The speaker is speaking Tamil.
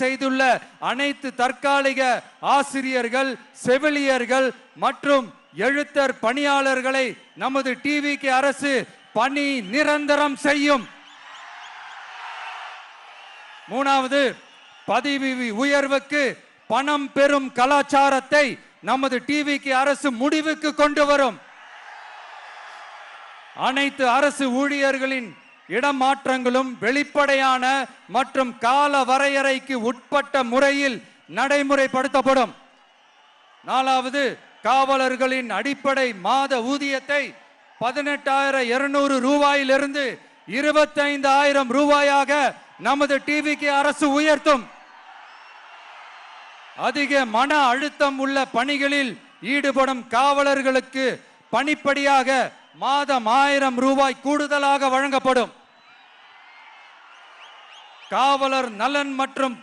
செய்துள்ள அனைத்து தற்காலிக ஆசிரியர்கள், செவிலியர்கள் மற்றும் எழுத்தர் பணியாளர்களை நமது டிவிகே அரசு பணி நிரந்தரம் செய்யும். மூணாவது, பதவி உயர்வுக்கு பணம் பெறும் கலாச்சாரத்தை நமது டிவிகே அரசு முடிவுக்கு கொண்டு வரும். அனைத்து அரசு ஊழியர்களின் இடமாற்றங்களும் வெளிப்படையான மற்றும் கால வரையறைக்கு உட்பட்ட முறையில் நடைமுறைப்படுத்தப்படும். நாலாவது, காவலர்களின் அடிப்படை மாத ஊதியத்தை 18,200 ரூபாயிலிருந்து 25,000 ரூபாயாக நமது டிவிகே அரசு உயர்த்தும். அதிக மன அழுத்தம் உள்ள பணிகளில் ஈடுபடும் காவலர்களுக்கு பணிப்படியாக மாதம் 1000 ரூபாய் கூடுதலாக வழங்கப்படும். காவலர் நலன் மற்றும்